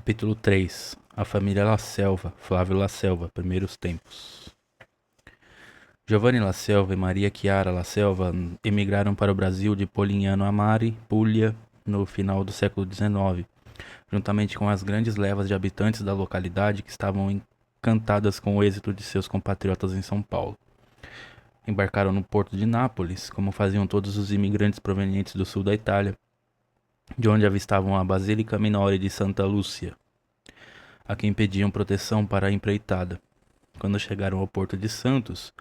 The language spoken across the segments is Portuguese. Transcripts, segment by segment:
Capítulo 3. A família La Selva, Flávio La Selva, primeiros tempos. Giovanni La Selva e Maria Chiara La Selva emigraram para o Brasil de Polignano a Mari, Puglia, no final do século XIX, juntamente com as grandes levas de habitantes da localidade que estavam encantadas com o êxito de seus compatriotas em São Paulo. Embarcaram no porto de Nápoles, como faziam todos os imigrantes provenientes do sul da Itália, de onde avistavam a Basílica Minore de Santa Lúcia, a quem pediam proteção para a empreitada. Quando chegaram ao Porto de Santos,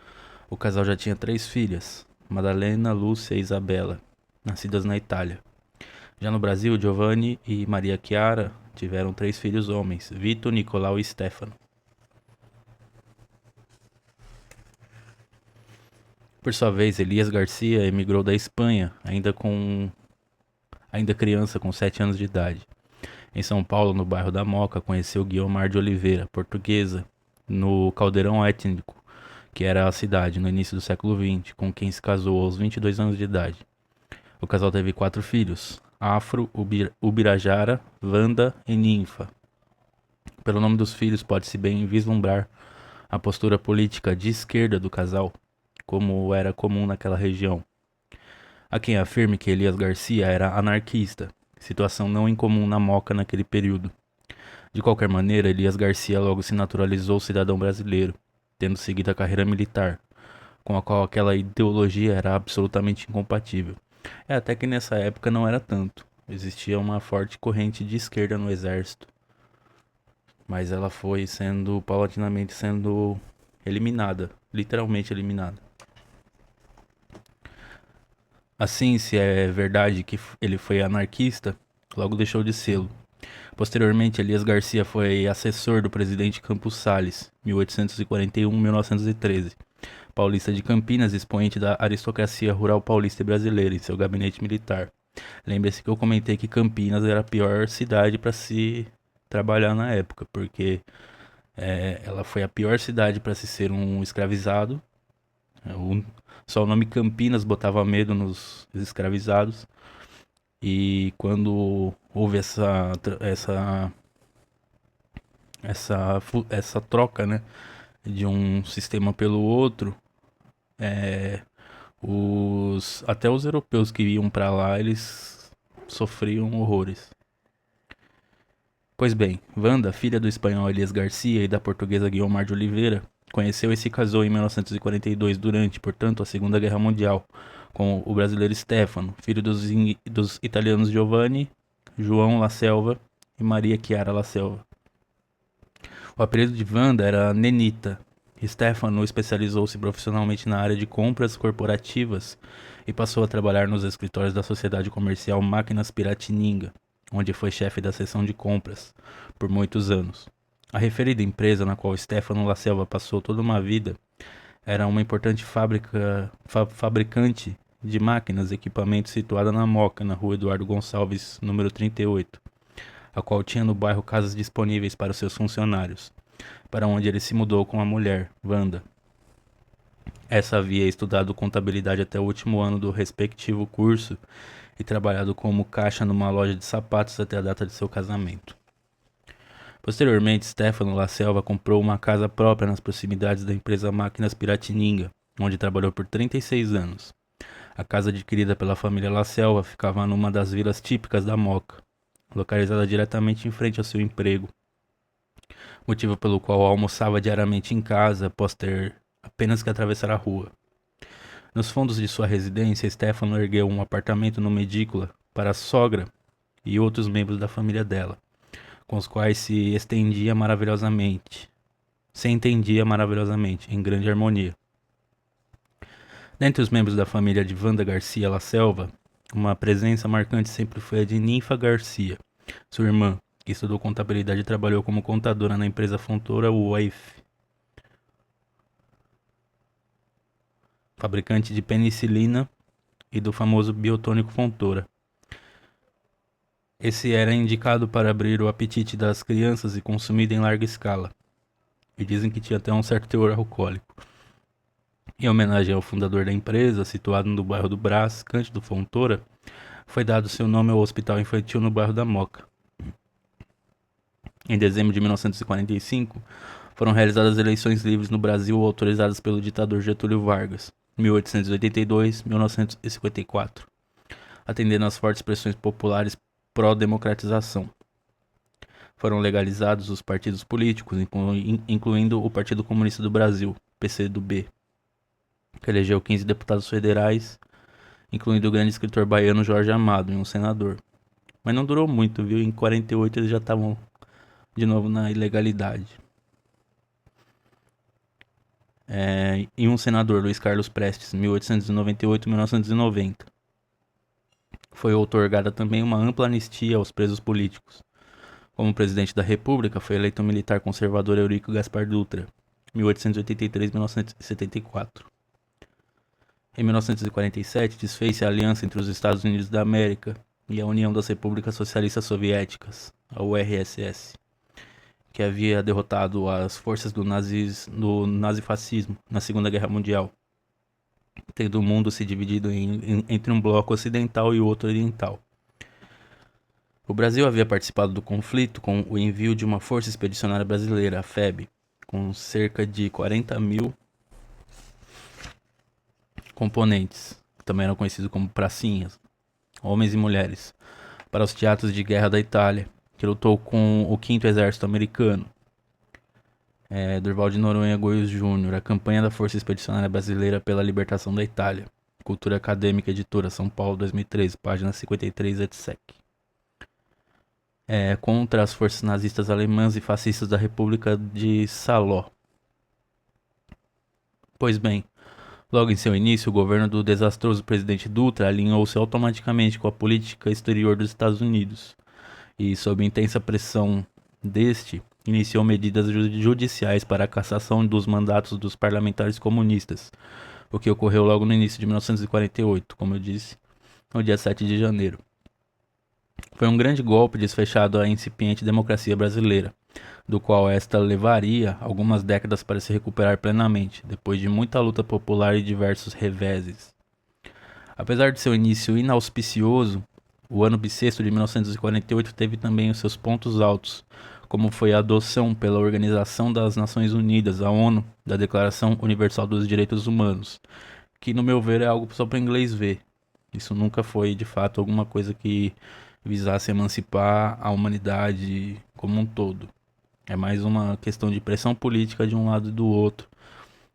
o casal já tinha 3 filhas, Madalena, Lúcia e Isabela, nascidas na Itália. Já no Brasil, Giovanni e Maria Chiara tiveram 3 filhos homens, Vito, Nicolau e Stefano. Por sua vez, Elias Garcia emigrou da Espanha, ainda criança, com 7 anos de idade. Em São Paulo, no bairro da Moca, conheceu Guiomar de Oliveira, portuguesa, no Caldeirão Étnico, que era a cidade, no início do século XX, com quem se casou aos 22 anos de idade. O casal teve 4 filhos, Afro, Ubirajara, Wanda e Ninfa. Pelo nome dos filhos pode-se bem vislumbrar a postura política de esquerda do casal, como era comum naquela região. Há quem afirme que Elias Garcia era anarquista, situação não incomum na Moca naquele período. De qualquer maneira, Elias Garcia logo se naturalizou cidadão brasileiro, tendo seguido a carreira militar, com a qual aquela ideologia era absolutamente incompatível. É até que nessa época não era tanto. Existia uma forte corrente de esquerda no exército, mas ela foi paulatinamente sendo eliminada, literalmente eliminada. Assim, se é verdade que ele foi anarquista, logo deixou de sê-lo. Posteriormente, Elias Garcia foi assessor do presidente Campos Salles, 1841-1913, paulista de Campinas, expoente da aristocracia rural paulista e brasileira, em seu gabinete militar. Lembre-se que eu comentei que Campinas era a pior cidade para se trabalhar na época, porque ela foi a pior cidade para se ser um escravizado. Só o nome Campinas botava medo nos escravizados. E quando houve essa troca, né, de um sistema pelo outro, até os europeus que iam para lá, eles sofriam horrores. Pois bem, Wanda, filha do espanhol Elias Garcia e da portuguesa Guiomar de Oliveira, conheceu e se casou em 1942 durante, portanto, a Segunda Guerra Mundial, com o brasileiro Stefano, filho dos italianos Giovanni, João La Selva e Maria Chiara La Selva. O apelido de Wanda era Nenita. Stefano especializou-se profissionalmente na área de compras corporativas e passou a trabalhar nos escritórios da sociedade comercial Máquinas Piratininga, onde foi chefe da seção de compras por muitos anos. A referida empresa, na qual Stefano La Selva passou toda uma vida, era uma importante fabricante de máquinas e equipamentos situada na Moca, na rua Eduardo Gonçalves, número 38, a qual tinha no bairro casas disponíveis para os seus funcionários, para onde ele se mudou com a mulher, Wanda. Essa havia estudado contabilidade até o último ano do respectivo curso e trabalhado como caixa numa loja de sapatos até a data de seu casamento. Posteriormente, Stefano La Selva comprou uma casa própria nas proximidades da empresa Máquinas Piratininga, onde trabalhou por 36 anos. A casa adquirida pela família La Selva ficava numa das vilas típicas da Moca, localizada diretamente em frente ao seu emprego, motivo pelo qual almoçava diariamente em casa após ter apenas que atravessar a rua. Nos fundos de sua residência, Stefano ergueu um apartamento numa edícula para a sogra e outros membros da família dela, com os quais se entendia maravilhosamente, em grande harmonia. Dentre os membros da família de Wanda Garcia La Selva, uma presença marcante sempre foi a de Ninfa Garcia, sua irmã, que estudou contabilidade e trabalhou como contadora na empresa Fontoura Wife, fabricante de penicilina e do famoso biotônico Fontoura. Esse era indicado para abrir o apetite das crianças e consumido em larga escala, e dizem que tinha até um certo teor alcoólico. Em homenagem ao fundador da empresa, situado no bairro do Brás, Cândido Fontoura, foi dado seu nome ao hospital infantil no bairro da Moca. Em dezembro de 1945, foram realizadas eleições livres no Brasil autorizadas pelo ditador Getúlio Vargas, 1882-1954, atendendo às fortes pressões populares pró-democratização. Foram legalizados os partidos políticos, incluindo o Partido Comunista do Brasil, PCdoB, que elegeu 15 deputados federais, incluindo o grande escritor baiano Jorge Amado e um senador. Mas não durou muito, viu? Em 48 eles já estavam de novo na ilegalidade. E um senador, Luiz Carlos Prestes, 1898-1990. Foi outorgada também uma ampla anistia aos presos políticos. Como presidente da República, foi eleito o militar conservador Eurico Gaspar Dutra, 1883-1974. Em 1947, desfez-se a aliança entre os Estados Unidos da América e a União das Repúblicas Socialistas Soviéticas, a URSS, que havia derrotado as forças do nazifascismo na Segunda Guerra Mundial, tendo o mundo se dividido entre um bloco ocidental e outro oriental. O Brasil havia participado do conflito com o envio de uma força expedicionária brasileira, a FEB, com cerca de 40 mil componentes, que também eram conhecidos como pracinhas, homens e mulheres, para os teatros de guerra da Itália, que lutou com o 5º Exército Americano. Durval de Noronha Goius Júnior, a campanha da Força Expedicionária Brasileira pela Libertação da Itália. Cultura Acadêmica, editora, São Paulo, 2013, página 53, etc. Contra as forças nazistas alemãs e fascistas da República de Saló. Pois bem, logo em seu início, o governo do desastroso presidente Dutra alinhou-se automaticamente com a política exterior dos Estados Unidos e, sob intensa pressão deste, iniciou medidas judiciais para a cassação dos mandatos dos parlamentares comunistas, o que ocorreu logo no início de 1948, como eu disse, no dia 7 de janeiro. Foi um grande golpe desfechado à incipiente democracia brasileira, do qual esta levaria algumas décadas para se recuperar plenamente, depois de muita luta popular e diversos reveses. Apesar de seu início inauspicioso, o ano bissexto de 1948 teve também os seus pontos altos, como foi a adoção pela Organização das Nações Unidas, a ONU, da Declaração Universal dos Direitos Humanos, que no meu ver é algo só para inglês ver. Isso nunca foi de fato alguma coisa que visasse emancipar a humanidade como um todo. É mais uma questão de pressão política de um lado e do outro.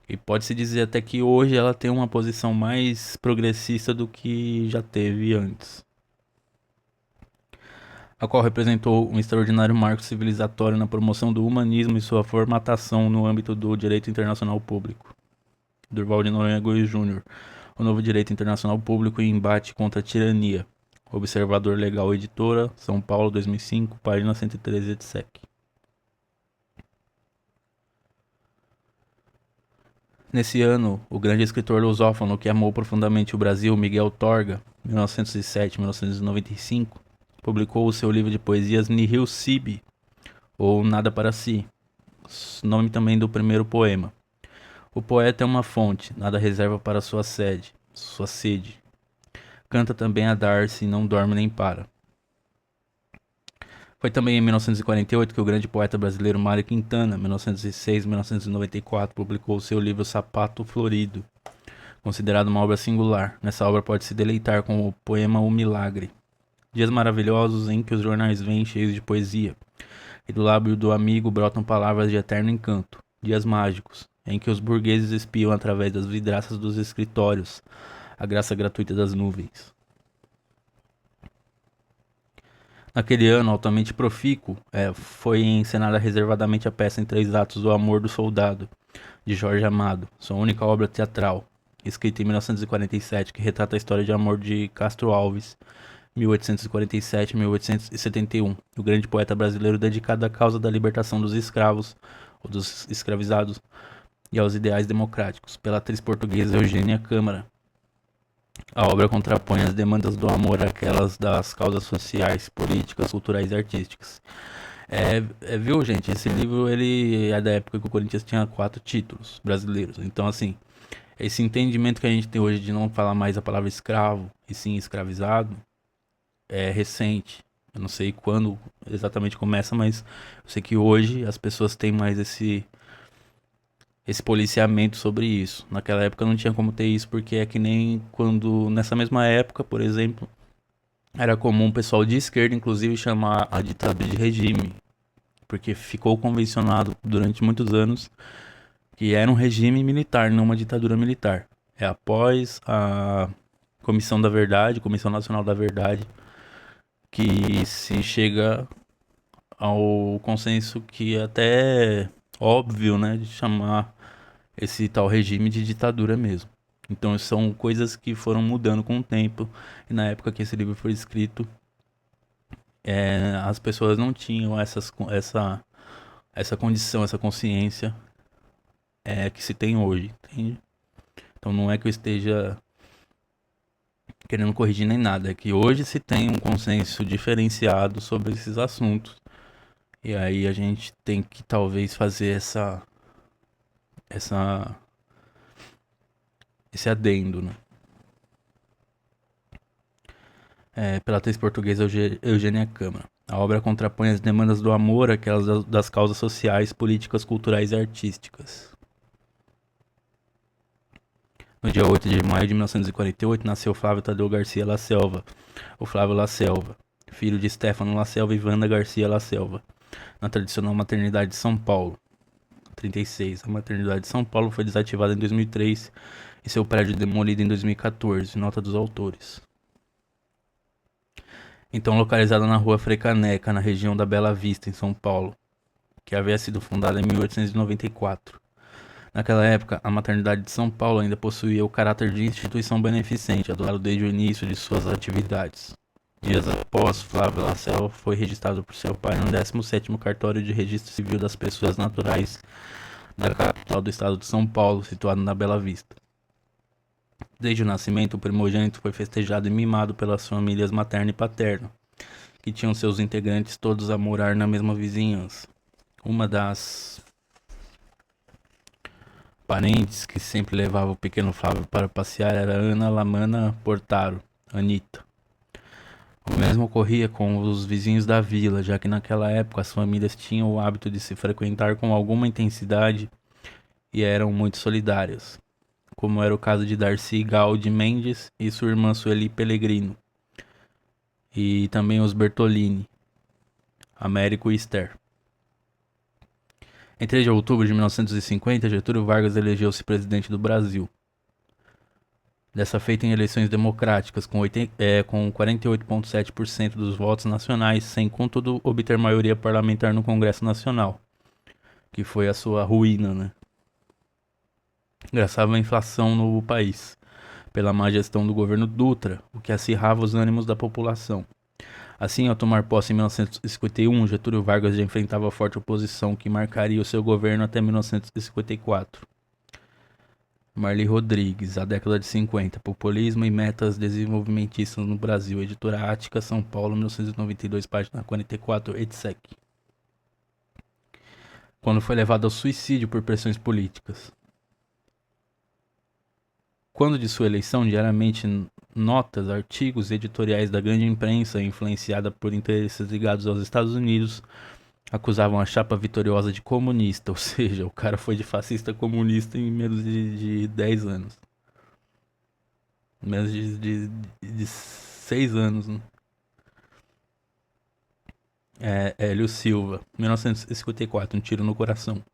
E pode-se dizer até que hoje ela tem uma posição mais progressista do que já teve antes, a qual representou um extraordinário marco civilizatório na promoção do humanismo e sua formatação no âmbito do direito internacional público. Durval de Noronha Goius Júnior, o novo direito internacional público em embate contra a tirania. Observador Legal Editora, São Paulo, 2005, página 113, etc. Nesse ano, o grande escritor lusófono que amou profundamente o Brasil, Miguel Torga, 1907-1995, publicou o seu livro de poesias Nihil Sibi, ou Nada para Si, nome também do primeiro poema. O poeta é uma fonte, nada reserva para sua sede. Canta também a dar-se e não dorme nem para. Foi também em 1948 que o grande poeta brasileiro Mário Quintana, 1906-1994, publicou o seu livro Sapato Florido, considerado uma obra singular. Nessa obra pode-se deleitar com o poema O Milagre. Dias maravilhosos em que os jornais vêm cheios de poesia, e do lábio do amigo brotam palavras de eterno encanto. Dias mágicos, em que os burgueses espiam através das vidraças dos escritórios a graça gratuita das nuvens. Naquele ano altamente profícuo, foi encenada reservadamente a peça em 3 atos O Amor do Soldado, de Jorge Amado, sua única obra teatral, escrita em 1947, que retrata a história de amor de Castro Alves, 1847-1871, o grande poeta brasileiro dedicado à causa da libertação dos escravos, ou dos escravizados, e aos ideais democráticos, pela atriz portuguesa Eugênia Câmara. A obra contrapõe as demandas do amor àquelas das causas sociais, políticas, culturais e artísticas. Viu, gente? Esse livro ele é da época que o Corinthians tinha 4 títulos brasileiros. Então, assim, esse entendimento que a gente tem hoje de não falar mais a palavra escravo e sim escravizado é recente. Eu não sei quando exatamente começa, mas eu sei que hoje as pessoas têm mais esse policiamento sobre isso. Naquela época não tinha como ter isso, porque é que nem quando, nessa mesma época, por exemplo, era comum o pessoal de esquerda, inclusive, chamar a ditadura de regime, porque ficou convencionado durante muitos anos que era um regime militar, não uma ditadura militar. É após a Comissão da Verdade, Comissão Nacional da Verdade, que se chega ao consenso que é até óbvio, né, de chamar esse tal regime de ditadura mesmo. Então são coisas que foram mudando com o tempo. E na época que esse livro foi escrito, as pessoas não tinham essa condição, essa consciência que se tem hoje, entende? Então não é que eu esteja querendo corrigir nem nada, é que hoje se tem um consenso diferenciado sobre esses assuntos. E aí a gente tem que talvez fazer essa esse adendo, né? Pela atriz portuguesa Eugênia Câmara. A obra contrapõe as demandas do amor àquelas das causas sociais, políticas, culturais e artísticas. No dia 8 de maio de 1948, nasceu Flávio Tadeu Garcia La Selva, o Flávio La Selva, filho de Stefano La Selva e Wanda Garcia La Selva, na tradicional maternidade de São Paulo. 36. A maternidade de São Paulo foi desativada em 2003 e seu prédio demolido em 2014, nota dos autores. Então localizada na rua Frecaneca, na região da Bela Vista, em São Paulo, que havia sido fundada em 1894. Naquela época, a maternidade de São Paulo ainda possuía o caráter de instituição beneficente, adotado desde o início de suas atividades. Dias após, Flávio La Selva foi registrado por seu pai no 17º Cartório de Registro Civil das Pessoas Naturais da capital do estado de São Paulo, situado na Bela Vista. Desde o nascimento, o primogênito foi festejado e mimado pelas famílias materna e paterna, que tinham seus integrantes todos a morar na mesma vizinhança. Uma das parentes que sempre levava o pequeno Flávio para passear era Ana Lamana Portaro, Anita. O mesmo ocorria com os vizinhos da vila, já que naquela época as famílias tinham o hábito de se frequentar com alguma intensidade e eram muito solidárias, como era o caso de Darcy Galdi Mendes e sua irmã Sueli Pellegrino, e também os Bertolini, Américo e Esther. Em 3 de outubro de 1950, Getúlio Vargas elegeu-se presidente do Brasil. Dessa feita em eleições democráticas, com 48,7% dos votos nacionais, sem contudo obter maioria parlamentar no Congresso Nacional, que foi a sua ruína, né? Graçava a inflação no país, pela má gestão do governo Dutra, o que acirrava os ânimos da população. Assim, ao tomar posse em 1951, Getúlio Vargas já enfrentava a forte oposição que marcaria o seu governo até 1954. Marli Rodrigues, a década de 50, Populismo e Metas Desenvolvimentistas no Brasil, Editora Ática, São Paulo, 1992, página 44, etc. Quando foi levado ao suicídio por pressões políticas. Quando de sua eleição, diariamente notas, artigos e editoriais da grande imprensa, influenciada por interesses ligados aos Estados Unidos, acusavam a chapa vitoriosa de comunista, ou seja, o cara foi de fascista a comunista em menos de 10 anos. Menos de 6 anos, né? Hélio Silva, 1954, Um Tiro no Coração.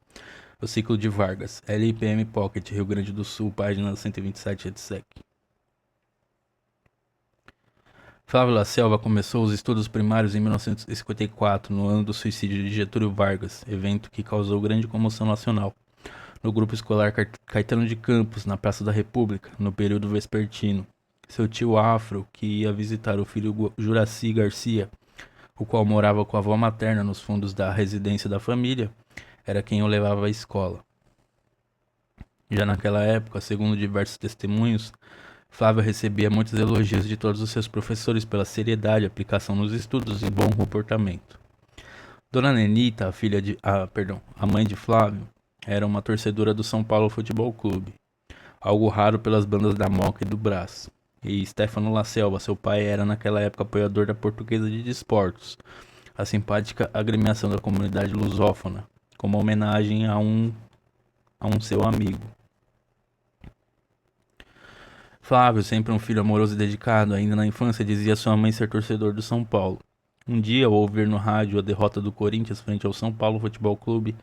O Ciclo de Vargas, LIPM Pocket, Rio Grande do Sul, página 127, etc. Flávio La Selva começou os estudos primários em 1954, no ano do suicídio de Getúlio Vargas, evento que causou grande comoção nacional. No grupo escolar Caetano de Campos, na Praça da República, no período vespertino. Seu tio Afro, que ia visitar o filho Juraci Garcia, o qual morava com a avó materna nos fundos da residência da família, era quem o levava à escola. Já naquela época, segundo diversos testemunhos, Flávio recebia muitos elogios de todos os seus professores pela seriedade, aplicação nos estudos e bom comportamento. Dona Nenita, a mãe de Flávio, era uma torcedora do São Paulo Futebol Clube, algo raro pelas bandas da Moca e do Brás. e Stefano La Selva. Seu pai era naquela época apoiador da Portuguesa de Desportos, a simpática agremiação da comunidade lusófona, como homenagem a um seu amigo. Flávio, sempre um filho amoroso e dedicado, ainda na infância dizia a sua mãe ser torcedor do São Paulo. Um dia, ao ouvir no rádio a derrota do Corinthians frente ao São Paulo Futebol Clube,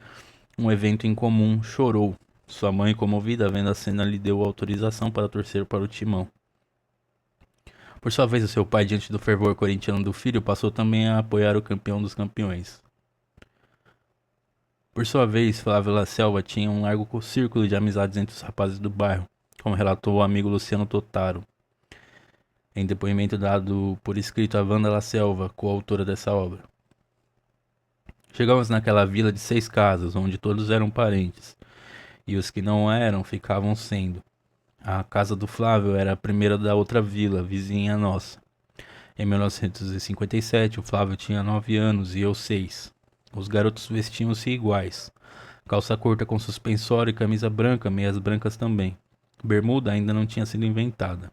um evento incomum, chorou. Sua mãe, comovida, vendo a cena, lhe deu autorização para torcer para o Timão. Por sua vez, o seu pai, diante do fervor corintiano do filho, passou também a apoiar o campeão dos campeões. Por sua vez, Flávio La Selva tinha um largo círculo de amizades entre os rapazes do bairro, como relatou o amigo Luciano Totaro, em depoimento dado por escrito a Wanda La Selva, coautora dessa obra. Chegamos naquela vila de 6 casas, onde todos eram parentes, e os que não eram ficavam sendo. A casa do Flávio era a primeira da outra vila, vizinha nossa. Em 1957, o Flávio tinha 9 anos e eu 6. Os garotos vestiam-se iguais. Calça curta com suspensório e camisa branca, meias brancas também. Bermuda ainda não tinha sido inventada.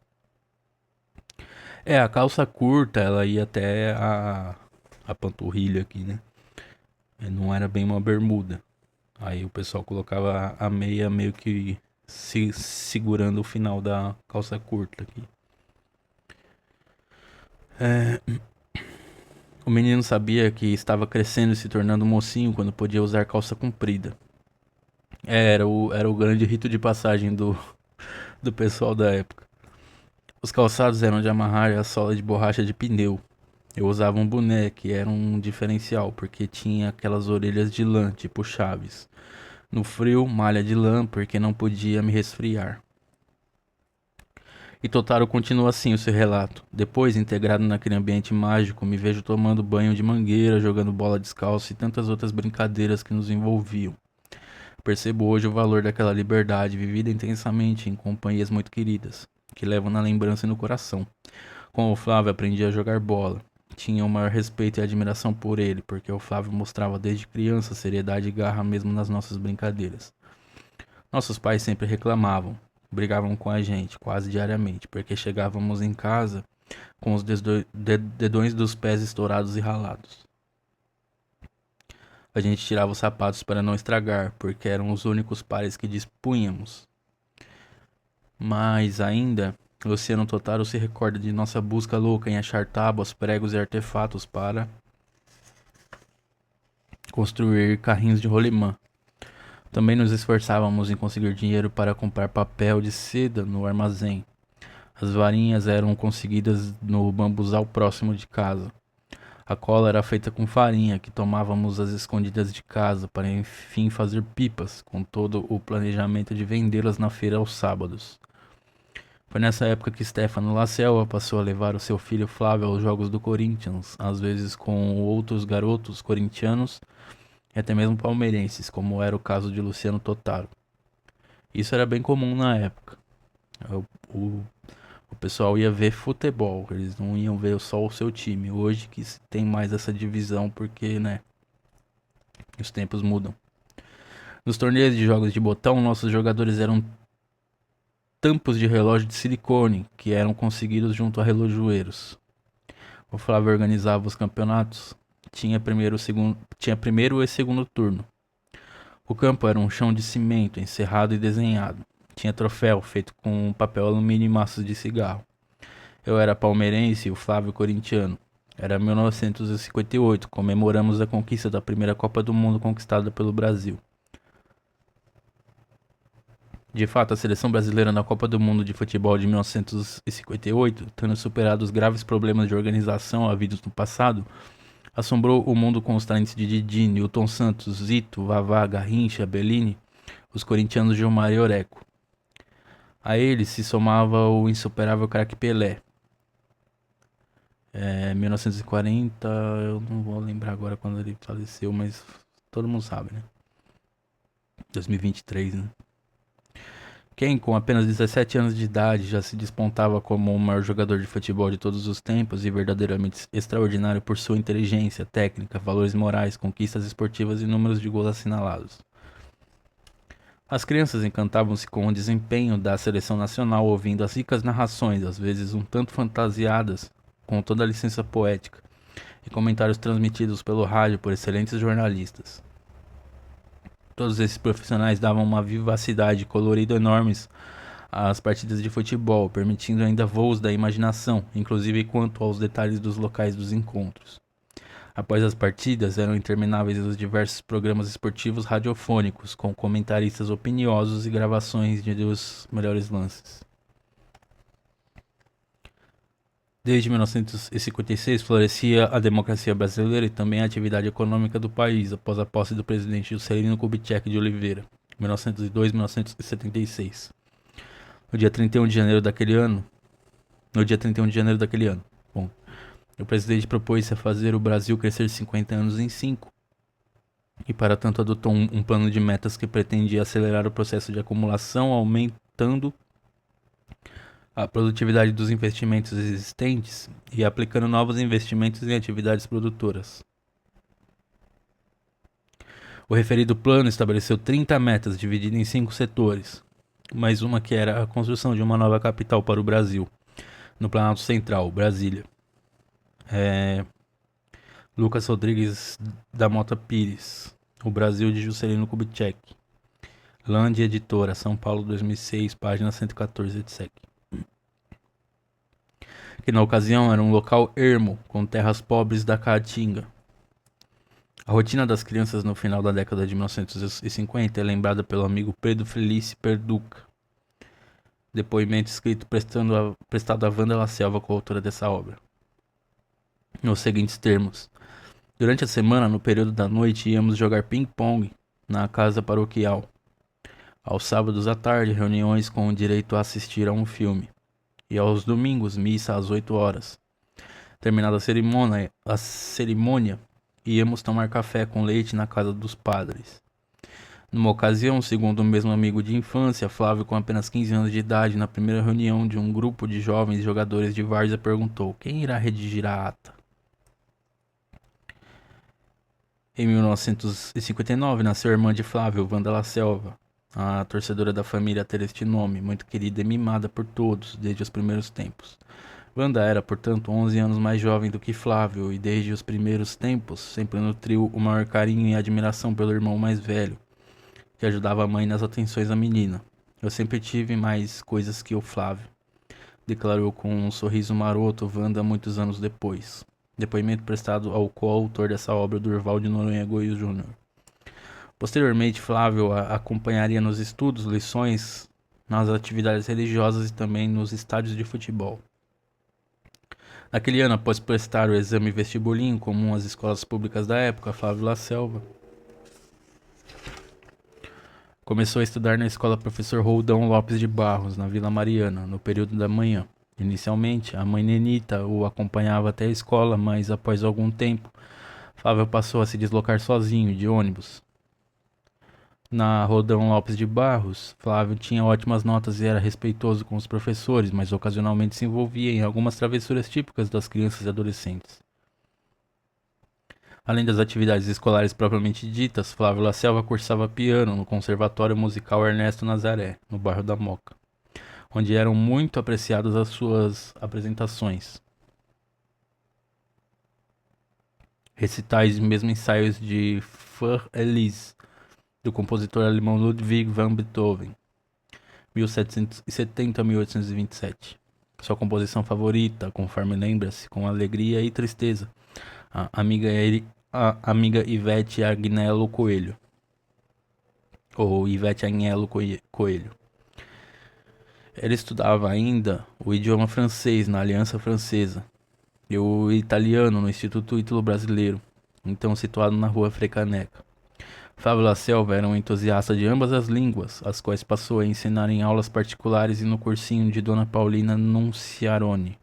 A calça curta, ela ia até a panturrilha aqui, né? Não era bem uma bermuda. Aí o pessoal colocava a meia meio que segurando o final da calça curta aqui. O menino sabia que estava crescendo e se tornando mocinho quando podia usar calça comprida. Era o grande rito de passagem do pessoal da época. Os calçados eram de amarrar a sola de borracha de pneu. Eu usava um boné, que era um diferencial, porque tinha aquelas orelhas de lã, tipo Chaves. No frio, malha de lã, porque não podia me resfriar. E Totaro continua assim o seu relato. Depois, integrado naquele ambiente mágico, me vejo tomando banho de mangueira, jogando bola descalço e tantas outras brincadeiras que nos envolviam. Percebo hoje o valor daquela liberdade vivida intensamente em companhias muito queridas, que levam na lembrança e no coração. Com o Flávio aprendi a jogar bola. Tinha o maior respeito e admiração por ele, porque o Flávio mostrava desde criança seriedade e garra mesmo nas nossas brincadeiras. Nossos pais sempre reclamavam, brigavam com a gente quase diariamente, porque chegávamos em casa com os dedões dos pés estourados e ralados. A gente tirava os sapatos para não estragar, porque eram os únicos pares que dispunhamos. Mas ainda, Luciano Totaro se recorda de nossa busca louca em achar tábuas, pregos e artefatos para construir carrinhos de rolimã. Também nos esforçávamos em conseguir dinheiro para comprar papel de seda no armazém. As varinhas eram conseguidas no bambuzal próximo de casa. A cola era feita com farinha, que tomávamos às escondidas de casa para enfim fazer pipas, com todo o planejamento de vendê-las na feira aos sábados. Foi nessa época que Stefano La Selva passou a levar o seu filho Flávio aos jogos do Corinthians, às vezes com outros garotos corintianos e até mesmo palmeirenses, como era o caso de Luciano Totaro. Isso era bem comum na época. O pessoal ia ver futebol, eles não iam ver só o seu time. Hoje que se tem mais essa divisão porque, né, os tempos mudam. Nos torneios de jogos de botão, nossos jogadores eram tampos de relógio de silicone que eram conseguidos junto a relojoeiros. O Flávio organizava os campeonatos, tinha primeiro e segundo turno. O campo era um chão de cimento encerrado e desenhado. Tinha troféu feito com papel alumínio e maços de cigarro. Eu era palmeirense e o Flávio corintiano. Era 1958, comemoramos a conquista da primeira Copa do Mundo conquistada pelo Brasil. De fato, a seleção brasileira na Copa do Mundo de Futebol de 1958, tendo superado os graves problemas de organização havidos no passado, assombrou o mundo com os talentos de Didi, Nilton Santos, Zito, Vavá, Garrincha, Bellini, os corintianos Gilmar e Oreco. A eles se somava o insuperável craque Pelé. 1940, eu não vou lembrar agora quando ele faleceu, mas todo mundo sabe, né? 2023, né? Quem, com apenas 17 anos de idade, já se despontava como o maior jogador de futebol de todos os tempos e verdadeiramente extraordinário por sua inteligência, técnica, valores morais, conquistas esportivas e números de gols assinalados. As crianças encantavam-se com o desempenho da seleção nacional, ouvindo as ricas narrações, às vezes um tanto fantasiadas, com toda a licença poética, e comentários transmitidos pelo rádio por excelentes jornalistas. Todos esses profissionais davam uma vivacidade e colorido enormes às partidas de futebol, permitindo ainda voos da imaginação, inclusive quanto aos detalhes dos locais dos encontros. Após as partidas, eram intermináveis os diversos programas esportivos radiofônicos, com comentaristas opiniosos e gravações dos melhores lances. Desde 1956, florescia a democracia brasileira e também a atividade econômica do país, após a posse do presidente Juscelino Kubitschek de Oliveira, 1902-1976. No dia 31 de janeiro daquele ano, o presidente propôs-se a fazer o Brasil crescer 50 anos em 5, e para tanto adotou um plano de metas que pretendia acelerar o processo de acumulação, aumentando a produtividade dos investimentos existentes e aplicando novos investimentos em atividades produtoras. O referido plano estabeleceu 30 metas divididas em 5 setores, mais uma que era a construção de uma nova capital para o Brasil, no Planalto Central, Brasília. Lucas Rodrigues da Mota Pires, O Brasil de Juscelino Kubitschek. Land Editora, São Paulo, 2006, página 114, etc. Que na ocasião era um local ermo, com terras pobres da Caatinga. A rotina das crianças no final da década de 1950 é lembrada pelo amigo Pedro Felice Perduca. Depoimento escrito prestado a Wanda La Selva, coautora dessa obra. Nos seguintes termos: durante a semana, no período da noite, íamos jogar ping-pong na casa paroquial. Aos sábados à tarde, reuniões com o direito a assistir a um filme. E aos domingos, missa às 8 horas. Terminada a cerimônia, íamos tomar café com leite na casa dos padres. Numa ocasião, segundo o mesmo amigo de infância, Flávio, com apenas 15 anos de idade, na primeira reunião de um grupo de jovens jogadores de várzea, perguntou: quem irá redigir a ata? Em 1959, nasceu a irmã de Flávio, Wanda La Selva. A torcedora da família a ter este nome, muito querida e mimada por todos desde os primeiros tempos. Wanda era, portanto, 11 anos mais jovem do que Flávio e desde os primeiros tempos sempre nutriu o maior carinho e admiração pelo irmão mais velho, que ajudava a mãe nas atenções à menina. Eu sempre tive mais coisas que o Flávio, declarou com um sorriso maroto Wanda muitos anos depois. Depoimento prestado ao coautor dessa obra, Durval de Noronha Goius Júnior. Posteriormente, Flávio acompanharia nos estudos, lições, nas atividades religiosas e também nos estádios de futebol. Naquele ano, após prestar o exame vestibulinho comum às escolas públicas da época, Flávio La Selva começou a estudar na escola Professor Roldão Lopes de Barros, na Vila Mariana, no período da manhã. Inicialmente, a mãe Nenita o acompanhava até a escola, mas após algum tempo, Flávio passou a se deslocar sozinho, de ônibus. Na Roldão Lopes de Barros, Flávio tinha ótimas notas e era respeitoso com os professores, mas ocasionalmente se envolvia em algumas travessuras típicas das crianças e adolescentes. Além das atividades escolares propriamente ditas, Flávio La Selva cursava piano no Conservatório Musical Ernesto Nazaré, no bairro da Moca, onde eram muito apreciadas as suas apresentações. Recitais e mesmo ensaios de Für Elise, do compositor alemão Ludwig van Beethoven, 1770 a 1827. Sua composição favorita, conforme lembra-se, com alegria e tristeza, a amiga Ivete Agnello Coelho, ou Ivete Agnello Coelho. Ele estudava ainda o idioma francês na Aliança Francesa e o italiano no Instituto Ítalo Brasileiro, então situado na rua Frecaneca. Flávio La Selva era um entusiasta de ambas as línguas, as quais passou a ensinar em aulas particulares e no cursinho de Dona Paulina Nunciarone.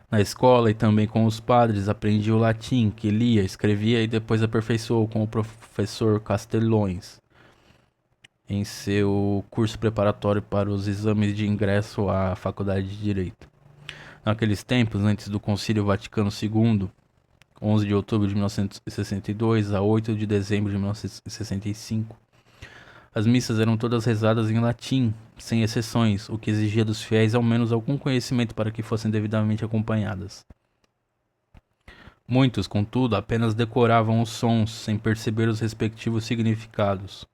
Na escola e também com os padres aprendia o latim, que lia, escrevia e depois aperfeiçoou com o professor Castelões em seu curso preparatório para os exames de ingresso à Faculdade de Direito. Naqueles tempos, antes do Concílio Vaticano II, 11 de outubro de 1962 a 8 de dezembro de 1965, As missas eram todas rezadas em latim, sem exceções, o que exigia dos fiéis ao menos algum conhecimento para que fossem devidamente acompanhadas. Muitos, contudo, apenas decoravam os sons, sem perceber os respectivos significados.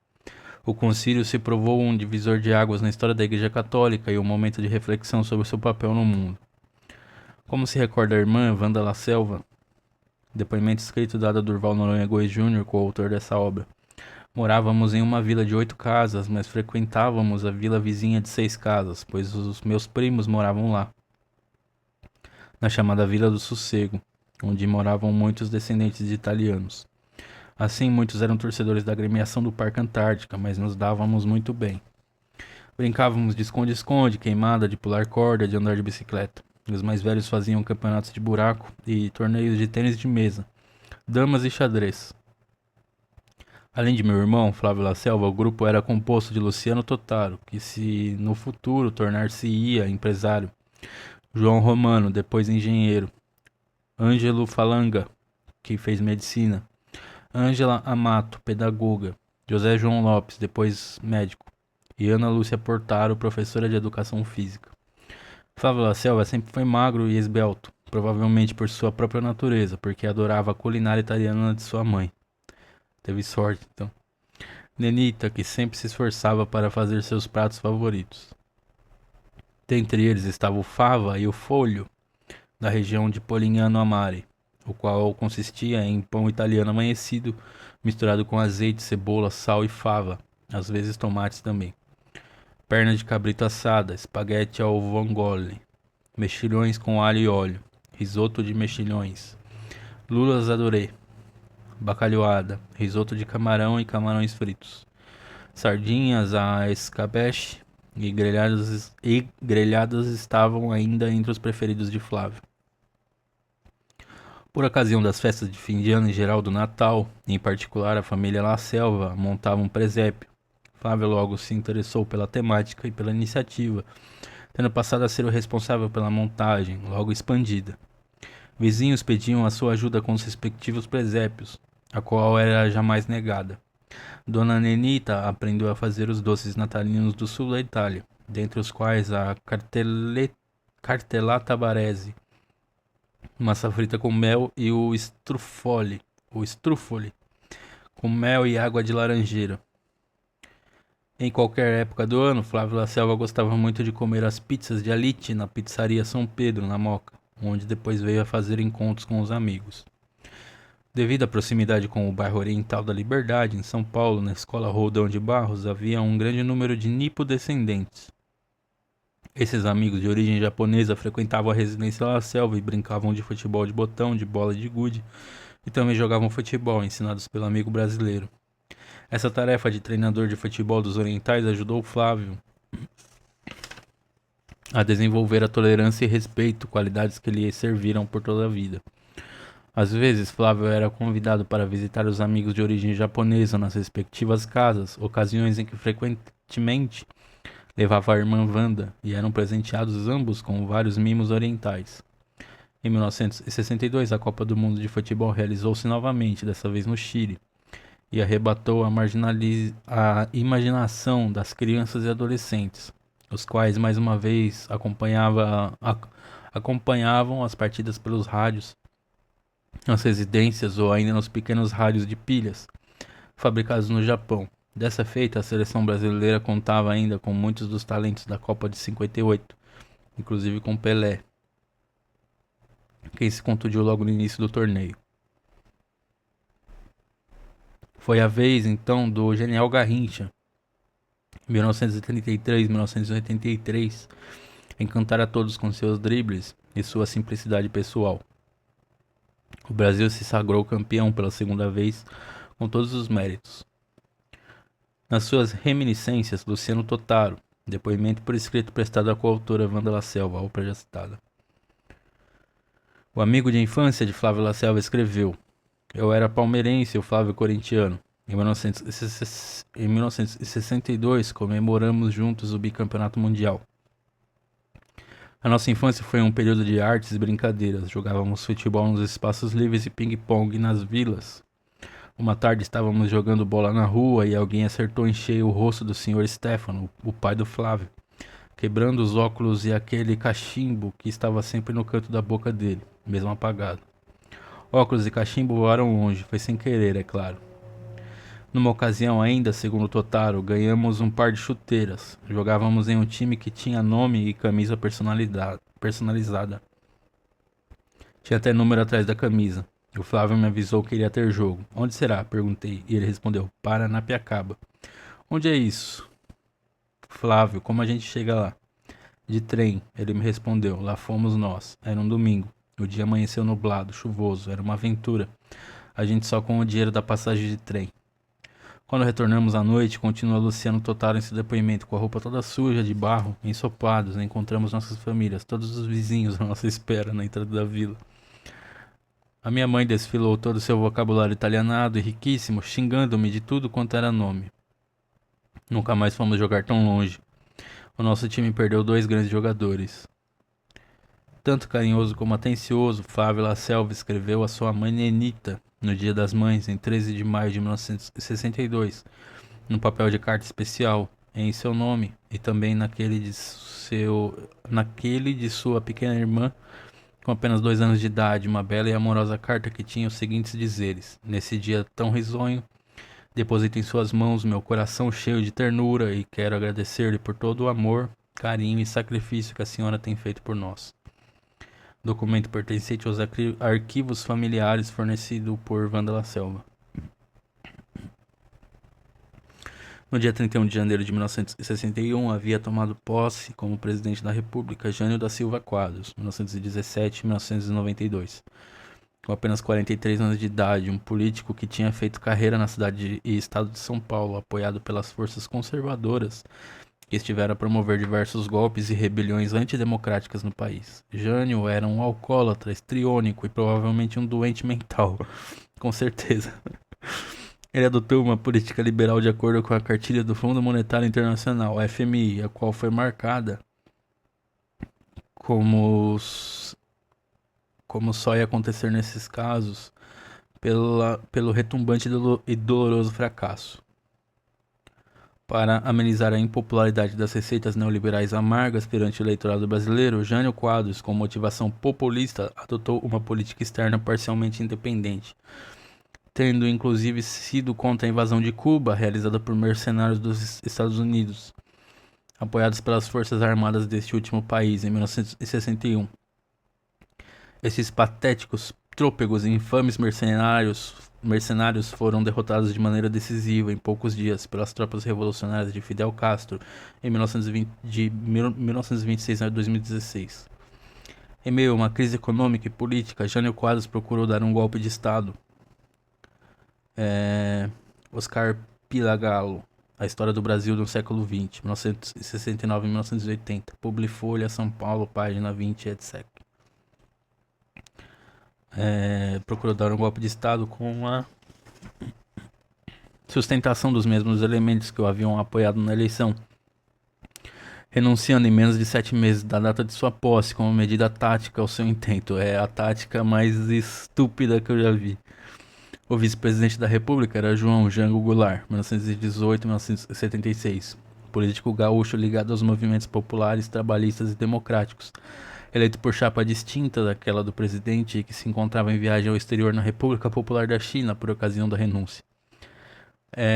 O concílio se provou um divisor de águas na história da Igreja Católica e um momento de reflexão sobre seu papel no mundo. Como se recorda a irmã Wanda La Selva, depoimento escrito dado a Durval Noronha Goes Jr., coautor dessa obra. Morávamos em uma vila de 8 casas, mas frequentávamos a vila vizinha de 6 casas, pois os meus primos moravam lá, na chamada Vila do Sossego, onde moravam muitos descendentes de italianos. Assim, muitos eram torcedores da agremiação do Parque Antártica, mas nos dávamos muito bem. Brincávamos de esconde-esconde, queimada, de pular corda, de andar de bicicleta. Os mais velhos faziam campeonatos de buraco e torneios de tênis de mesa, damas e xadrez. Além de meu irmão, Flávio La Selva, o grupo era composto de Luciano Totaro, que se no futuro tornar-se-ia empresário, João Romano, depois engenheiro, Ângelo Falanga, que fez medicina, Ângela Amato, pedagoga, José João Lopes, depois médico, e Ana Lúcia Portaro, professora de educação física. Flávio La Selva sempre foi magro e esbelto, provavelmente por sua própria natureza, porque adorava a culinária italiana de sua mãe. Teve sorte, então. Nenita, que sempre se esforçava para fazer seus pratos favoritos. Dentre eles estava o fava e o folho, da região de Polignano a Mare, o qual consistia em pão italiano amanhecido, misturado com azeite, cebola, sal e fava, às vezes tomates também. Perna de cabrito assada, espaguete ao vongole, mexilhões com alho e óleo, risoto de mexilhões, lulas adoré, bacalhoada, risoto de camarão e camarões fritos, sardinhas à escabeche e grelhadas estavam ainda entre os preferidos de Flávio. Por ocasião das festas de fim de ano em geral do Natal, em particular a família La Selva montava um presépio. Flávio logo se interessou pela temática e pela iniciativa, tendo passado a ser o responsável pela montagem, logo expandida. Vizinhos pediam a sua ajuda com os respectivos presépios, a qual era jamais negada. Dona Nenita aprendeu a fazer os doces natalinos do sul da Itália, dentre os quais a cartellata barese, massa frita com mel, e o strufole, com mel e água de laranjeira. Em qualquer época do ano, Flávio La Selva gostava muito de comer as pizzas de Alite na pizzaria São Pedro, na Moca, onde depois veio a fazer encontros com os amigos. Devido à proximidade com o bairro Oriental da Liberdade, em São Paulo, na escola Roldão de Barros, havia um grande número de nipo-descendentes. Esses amigos de origem japonesa frequentavam a residência La Selva e brincavam de futebol de botão, de bola de gude e também jogavam futebol, ensinados pelo amigo brasileiro. Essa tarefa de treinador de futebol dos orientais ajudou Flávio a desenvolver a tolerância e respeito, qualidades que lhe serviram por toda a vida. Às vezes, Flávio era convidado para visitar os amigos de origem japonesa nas respectivas casas, ocasiões em que frequentemente levava a irmã Wanda e eram presenteados ambos com vários mimos orientais. Em 1962, a Copa do Mundo de Futebol realizou-se novamente, dessa vez no Chile, e arrebatou a imaginação das crianças e adolescentes, os quais mais uma vez acompanhavam as partidas pelos rádios, nas residências ou ainda nos pequenos rádios de pilhas, fabricados no Japão. Dessa feita, a seleção brasileira contava ainda com muitos dos talentos da Copa de 58, inclusive com Pelé, quem se contundiu logo no início do torneio. Foi a vez, então, do Genial Garrincha, 1933-1983, encantar a todos com seus dribles e sua simplicidade pessoal. O Brasil se sagrou campeão pela segunda vez, com todos os méritos. Nas suas reminiscências, Luciano Totaro, depoimento por escrito prestado à coautora Wanda La Selva, obra já citada. O amigo de infância de Flávio La Selva escreveu: Eu era palmeirense e o Flávio corintiano. Em 1962, comemoramos juntos o bicampeonato mundial. A nossa infância foi um período de artes e brincadeiras. Jogávamos futebol nos espaços livres e ping-pong nas vilas. Uma tarde estávamos jogando bola na rua e alguém acertou em cheio o rosto do Sr. Stefano, o pai do Flávio, quebrando os óculos e aquele cachimbo que estava sempre no canto da boca dele, mesmo apagado. Óculos e cachimbo voaram longe, foi sem querer, é claro. Numa ocasião ainda, segundo o Totaro, ganhamos um par de chuteiras. Jogávamos em um time que tinha nome e camisa personalizada. Tinha até número atrás da camisa. O Flávio me avisou que iria ter jogo. Onde será? Perguntei. E ele respondeu: Paranapiacaba. Onde é isso? Flávio, como a gente chega lá? De trem, ele me respondeu. Lá fomos nós. Era um domingo. O dia amanheceu nublado, chuvoso. Era uma aventura. A gente só com o dinheiro da passagem de trem. Quando retornamos à noite, continua Luciano Totaro em seu depoimento, com a roupa toda suja de barro, ensopados, encontramos nossas famílias, todos os vizinhos à nossa espera na entrada da vila. A minha mãe desfilou todo o seu vocabulário italianado e riquíssimo, xingando-me de tudo quanto era nome. Nunca mais fomos jogar tão longe. O nosso time perdeu 2 grandes jogadores. Tanto carinhoso como atencioso, Flávio Lacelva escreveu a sua mãe Nenita no Dia das Mães, em 13 de maio de 1962, num papel de carta especial, em seu nome e também naquele de sua pequena irmã, com apenas 2 anos de idade, uma bela e amorosa carta que tinha os seguintes dizeres: Nesse dia tão risonho, deposito em suas mãos meu coração cheio de ternura e quero agradecer-lhe por todo o amor, carinho e sacrifício que a senhora tem feito por nós. Documento pertencente aos arquivos familiares fornecido por Wanda La Selva. No dia 31 de janeiro de 1961, havia tomado posse como presidente da República Jânio da Silva Quadros, 1917-1992. Com apenas 43 anos de idade, um político que tinha feito carreira na cidade e estado de São Paulo, apoiado pelas forças conservadoras que estiveram a promover diversos golpes e rebeliões antidemocráticas no país. Jânio era um alcoólatra, histriônico e provavelmente um doente mental, com certeza. Ele adotou uma política liberal de acordo com a cartilha do Fundo Monetário Internacional, FMI, a qual foi marcada como só ia acontecer nesses casos pelo retumbante e doloroso fracasso. Para amenizar a impopularidade das receitas neoliberais amargas perante o eleitorado brasileiro, Jânio Quadros, com motivação populista, adotou uma política externa parcialmente independente, tendo inclusive sido contra a invasão de Cuba, realizada por mercenários dos Estados Unidos, apoiados pelas forças armadas deste último país, em 1961. Esses patéticos, trôpegos e infames mercenários foram derrotados de maneira decisiva em poucos dias pelas tropas revolucionárias de Fidel Castro em 1926 a 2016. Em meio a uma crise econômica e política, Jânio Quadros procurou dar um golpe de Estado. Oscar Pilagalo, A História do Brasil no Século XX, 1969 e 1980, Publifolha, São Paulo, página 20, etc. Procurou dar um golpe de Estado com a sustentação dos mesmos elementos que o haviam apoiado na eleição, renunciando em menos de 7 meses da data de sua posse como medida tática ao seu intento. É a tática mais estúpida que eu já vi. O vice-presidente da República era João Jango Goulart, 1918-1976, político gaúcho ligado aos movimentos populares, trabalhistas e democráticos, eleito por chapa distinta daquela do presidente, que se encontrava em viagem ao exterior na República Popular da China por ocasião da renúncia.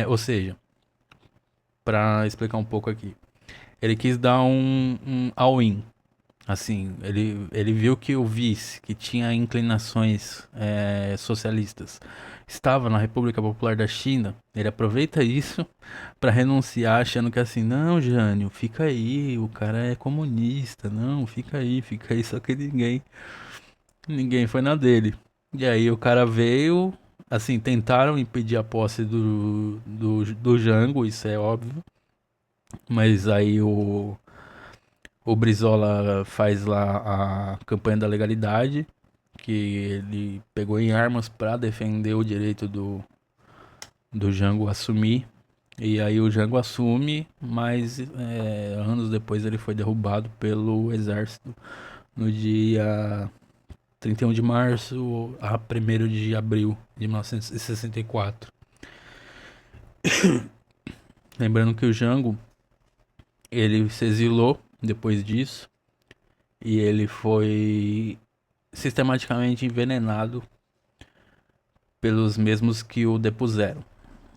Ou seja, para explicar um pouco aqui, ele quis dar um all-in. Assim, ele viu que o vice, que tinha inclinações socialistas, estava na República Popular da China. Ele aproveita isso para renunciar, achando que assim, não, Jânio, fica aí, o cara é comunista, não, fica aí, só que ninguém foi na dele. E aí o cara veio, assim, tentaram impedir a posse do Jango, isso é óbvio, mas aí o Brizola faz lá a campanha da legalidade, que ele pegou em armas para defender o direito do Jango assumir. E aí o Jango assume, mas anos depois ele foi derrubado pelo exército no dia 31 de março a 1º de abril de 1964. Lembrando que o Jango, ele se exilou depois disso e ele foi sistematicamente envenenado pelos mesmos que o depuseram.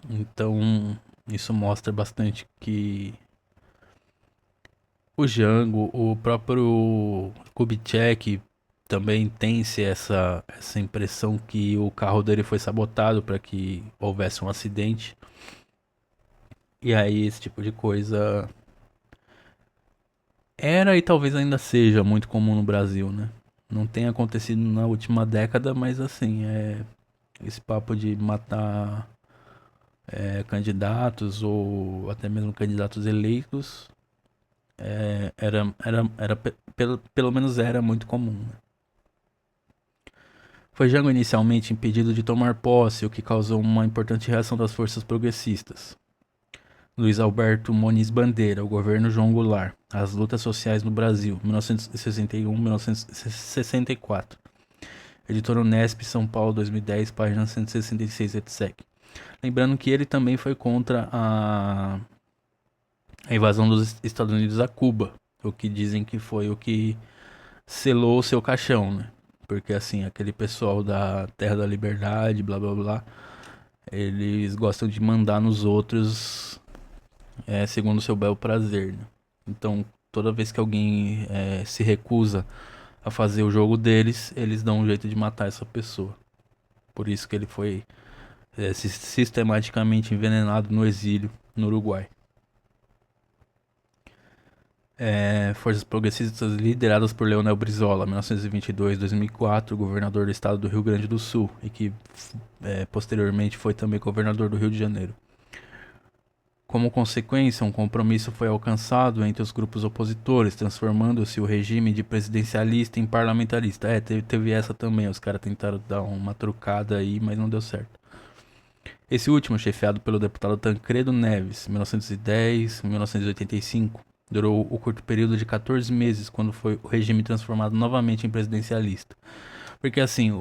Então, isso mostra bastante que o Jango, o próprio Kubitschek também tem-se essa impressão que o carro dele foi sabotado para que houvesse um acidente. E aí esse tipo de coisa era e talvez ainda seja muito comum no Brasil, né? Não tem acontecido na última década, mas assim, esse papo de matar candidatos ou até mesmo candidatos eleitos pelo menos era muito comum. Né? Foi Jango inicialmente impedido de tomar posse, o que causou uma importante reação das forças progressistas. Luiz Alberto Muniz Bandeira, o governo João Goulart, as lutas sociais no Brasil, 1961-1964. Editora Unesp, São Paulo, 2010, página 166, etc. Lembrando que ele também foi contra a invasão dos Estados Unidos a Cuba, o que dizem que foi o que selou o seu caixão, né? Porque assim, aquele pessoal da Terra da Liberdade, blá blá blá, eles gostam de mandar nos outros segundo o seu bel prazer, né? Então, toda vez que alguém se recusa a fazer o jogo deles, eles dão um jeito de matar essa pessoa. Por isso que ele foi sistematicamente envenenado no exílio no Uruguai. Forças progressistas lideradas por Leonel Brizola, 1922-2004, governador do estado do Rio Grande do Sul, e que posteriormente foi também governador do Rio de Janeiro. Como consequência, um compromisso foi alcançado entre os grupos opositores, transformando-se o regime de presidencialista em parlamentarista. Teve essa também, os caras tentaram dar uma trucada aí, mas não deu certo. Esse último, chefiado pelo deputado Tancredo Neves, 1910-1985, durou o curto período de 14 meses, quando foi o regime transformado novamente em presidencialista. Porque assim,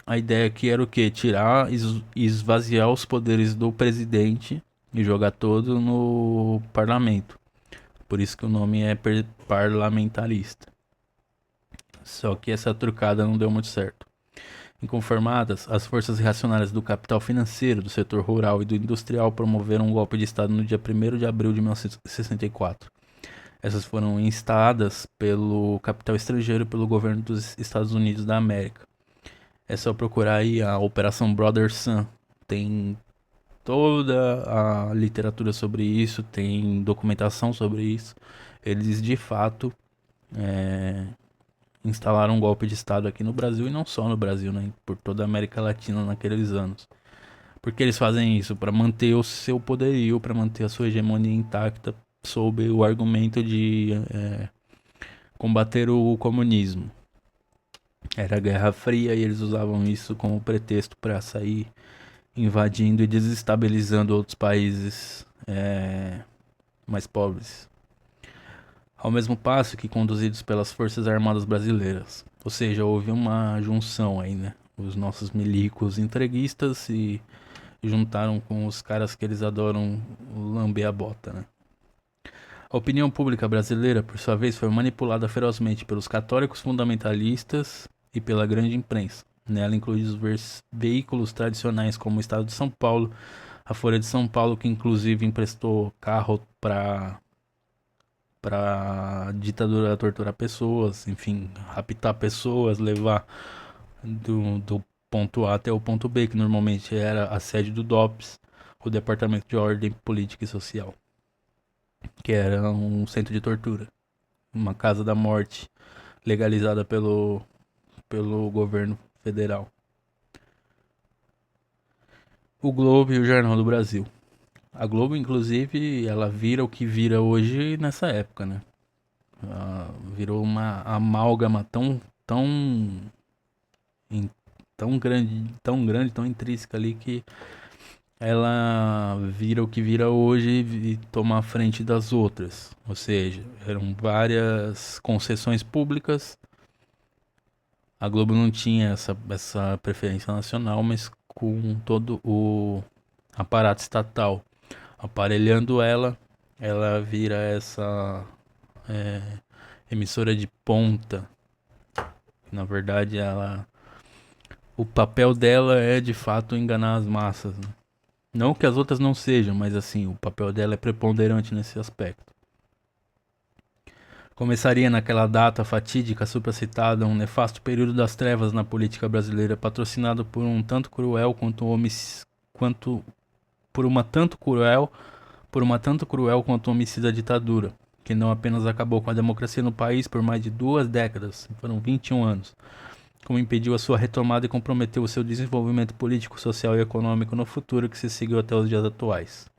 a ideia aqui era o quê? Tirar e esvaziar os poderes do presidente e jogar todo no parlamento. Por isso que o nome é parlamentarista. Só que essa trucada não deu muito certo. Inconformadas, as forças reacionárias do capital financeiro, do setor rural e do industrial promoveram um golpe de Estado no dia 1º de abril de 1964. Essas foram instaladas pelo capital estrangeiro e pelo governo dos Estados Unidos da América. É só procurar aí a Operação Brother Sun. Tem toda a literatura sobre isso, tem documentação sobre isso. Eles de fato instalaram um golpe de Estado aqui no Brasil e não só no Brasil, né? Por toda a América Latina naqueles anos. Porque eles fazem isso para manter o seu poderio, para manter a sua hegemonia intacta, sob o argumento de combater o comunismo. Era a Guerra Fria e eles usavam isso como pretexto para sair invadindo e desestabilizando outros países mais pobres. Ao mesmo passo que conduzidos pelas Forças Armadas Brasileiras. Ou seja, houve uma junção aí, né? Os nossos milicos entreguistas se juntaram com os caras que eles adoram lamber a bota, né? A opinião pública brasileira, por sua vez, foi manipulada ferozmente pelos católicos fundamentalistas e pela grande imprensa. Nela incluídos veículos tradicionais como o Estado de São Paulo, a Folha de São Paulo, que inclusive emprestou carro para ditadura torturar pessoas, enfim, raptar pessoas, levar do ponto A até o ponto B, que normalmente era a sede do DOPS, o Departamento de Ordem Política e Social, que era um centro de tortura, uma casa da morte legalizada pelo governo federal. O Globo e o Jornal do Brasil. A Globo, inclusive, ela vira o que vira hoje nessa época, né? Virou uma amálgama tão grande, tão intrínseca ali que ela vira o que vira hoje e toma a frente das outras. Ou seja, eram várias concessões públicas. A Globo não tinha essa preferência nacional, mas com todo o aparato estatal aparelhando ela, ela vira essa emissora de ponta. Na verdade, o papel dela é de fato enganar as massas, né? Não que as outras não sejam, mas assim, o papel dela é preponderante nesse aspecto. Começaria naquela data fatídica supracitada um nefasto período das trevas na política brasileira, patrocinado por um tanto cruel quanto por uma tanto cruel quanto homicida ditadura, que não apenas acabou com a democracia no país por mais de 2 décadas, foram 21 anos, como impediu a sua retomada e comprometeu o seu desenvolvimento político, social e econômico no futuro que se seguiu até os dias atuais.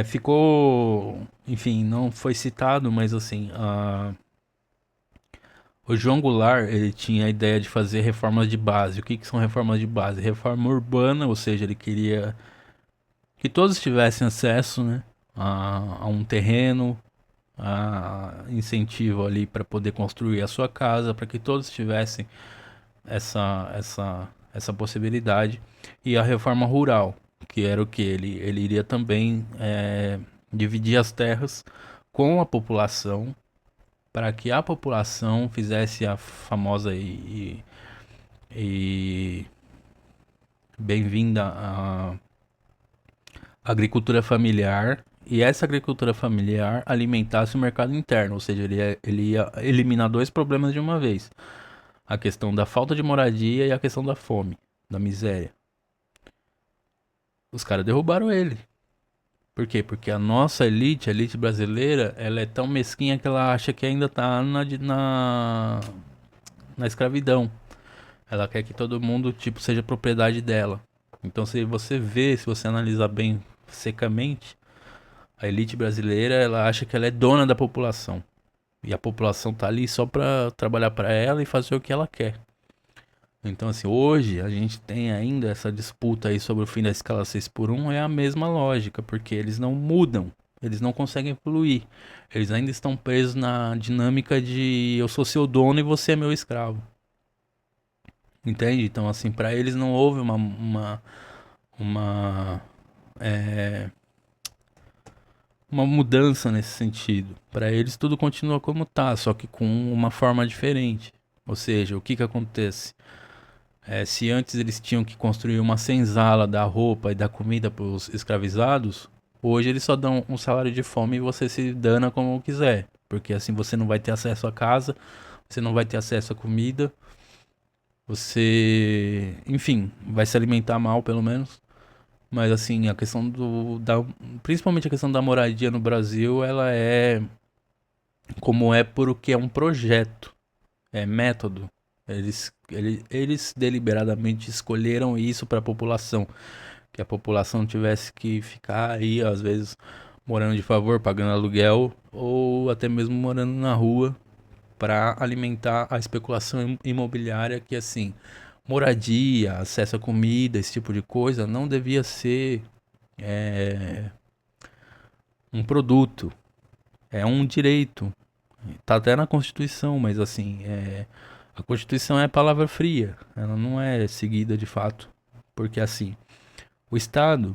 Ficou, enfim, não foi citado, mas assim, o João Goulart, ele tinha a ideia de fazer reformas de base. O que são reformas de base? Reforma urbana, ou seja, ele queria que todos tivessem acesso, né, a um terreno, a incentivo ali para poder construir a sua casa, para que todos tivessem essa possibilidade. E a reforma rural, que era o que? Ele iria também dividir as terras com a população, para que a população fizesse a famosa e bem-vinda a agricultura familiar, e essa agricultura familiar alimentasse o mercado interno, ou seja, ele ia eliminar dois problemas de uma vez: a questão da falta de moradia e a questão da fome, da miséria. Os caras derrubaram ele. Por quê? Porque a nossa elite, a elite brasileira, ela é tão mesquinha que ela acha que ainda tá na escravidão. Ela quer que todo mundo, tipo, seja propriedade dela. Então, se você vê, se você analisar bem secamente, a elite brasileira, ela acha que ela é dona da população. E a população tá ali só pra trabalhar pra ela e fazer o que ela quer. Então, assim, hoje a gente tem ainda essa disputa aí sobre o fim da escala 6 por 1, é a mesma lógica, porque eles não mudam, eles não conseguem evoluir. Eles ainda estão presos na dinâmica de eu sou seu dono e você é meu escravo. Entende? Então, assim, pra eles não houve uma, é, uma mudança nesse sentido. Pra eles tudo continua como tá, só que com uma forma diferente. Ou seja, o que que acontece? Se antes eles tinham que construir uma senzala da roupa e da comida para os escravizados, hoje eles só dão um salário de fome e você se dana como quiser. Porque assim você não vai ter acesso à casa, você não vai ter acesso à comida, você, enfim, vai se alimentar mal pelo menos. Mas assim, a questão principalmente a questão da moradia no Brasil, ela é como é porque é um projeto, é método. Eles deliberadamente escolheram isso para a população, que a população tivesse que ficar aí, às vezes, morando de favor, pagando aluguel, ou até mesmo morando na rua para alimentar a especulação imobiliária, que assim, moradia, acesso a comida, esse tipo de coisa, não devia ser é, um produto, é um direito. Tá até na Constituição, mas assim, a Constituição é palavra fria, ela não é seguida de fato, porque assim, o Estado,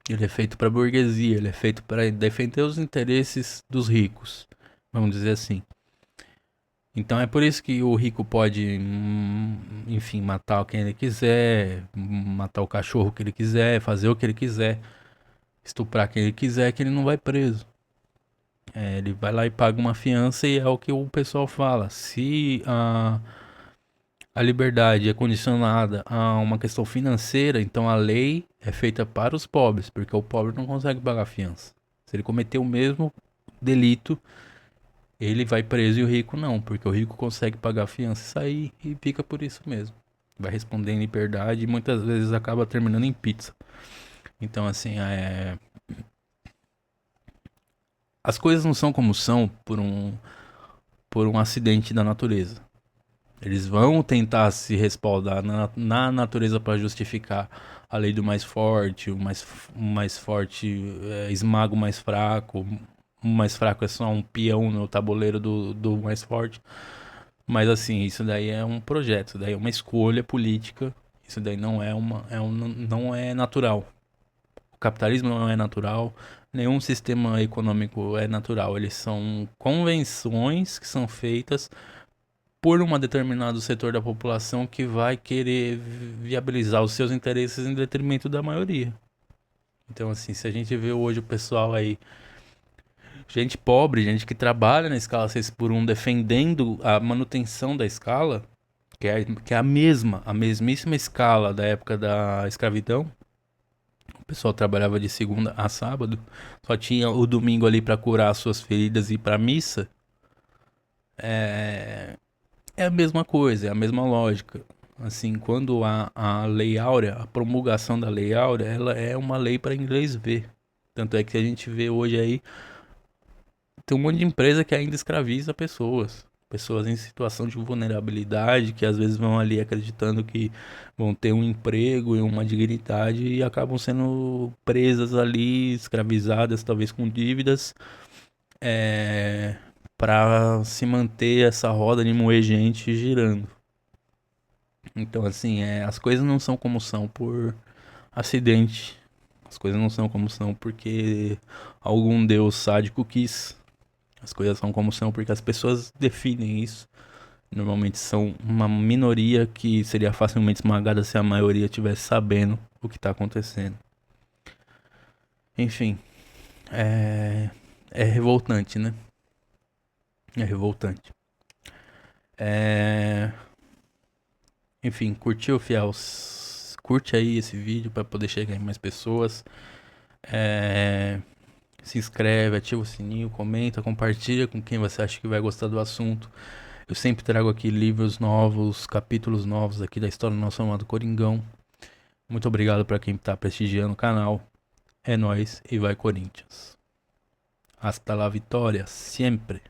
ele é feito para a burguesia, ele é feito para defender os interesses dos ricos, vamos dizer assim. Então é por isso que o rico pode, enfim, matar quem ele quiser, matar o cachorro que ele quiser, fazer o que ele quiser, estuprar quem ele quiser, que ele não vai preso. Ele vai lá e paga uma fiança e é o que o pessoal fala. Se a liberdade é condicionada a uma questão financeira, então a lei é feita para os pobres, porque o pobre não consegue pagar fiança. Se ele cometer o mesmo delito, ele vai preso e o rico não, porque o rico consegue pagar fiança e sair e fica por isso mesmo. Vai responder em liberdade e muitas vezes acaba terminando em pizza. Então, assim, as coisas não são como são por um acidente da natureza. Eles vão tentar se respaldar na natureza para justificar a lei do mais forte, o mais forte esmaga o mais fraco, o mais fraco é só um peão no tabuleiro do mais forte. Mas assim, isso daí é um projeto, isso daí é uma escolha política Isso daí não é natural. O capitalismo não é natural, nenhum sistema econômico é natural. Eles são convenções que são feitas por um determinado setor da população que vai querer viabilizar os seus interesses em detrimento da maioria. Então, assim, se a gente vê hoje o pessoal aí, gente pobre, gente que trabalha na escala 6 por 1 defendendo a manutenção da escala, que é a mesmíssima escala da época da escravidão. O pessoal trabalhava de segunda a sábado, só tinha o domingo ali para curar as suas feridas e ir pra missa. É, é a mesma coisa, é a mesma lógica. Assim, quando a Lei Áurea, a promulgação da Lei Áurea, ela é uma lei para inglês ver. Tanto é que a gente vê hoje aí, tem um monte de empresa que ainda escraviza pessoas. Pessoas em situação de vulnerabilidade, que às vezes vão ali acreditando que vão ter um emprego e uma dignidade e acabam sendo presas ali, escravizadas, talvez com dívidas, para se manter essa roda de moer gente girando. Então, assim, as coisas não são como são por acidente. As coisas não são como são porque algum deus sádico quis. As coisas são como são porque as pessoas definem isso. Normalmente são uma minoria que seria facilmente esmagada se a maioria tivesse sabendo o que tá acontecendo. Enfim, é revoltante, né? É revoltante. Enfim, curtiu, fiel? Curte aí esse vídeo para poder chegar em mais pessoas. Se inscreve, ativa o sininho, comenta, compartilha com quem você acha que vai gostar do assunto. Eu sempre trago aqui livros novos, capítulos novos aqui da história do nosso amado Coringão. Muito obrigado para quem tá prestigiando o canal. É nóis e vai Corinthians. Hasta la vitória, sempre.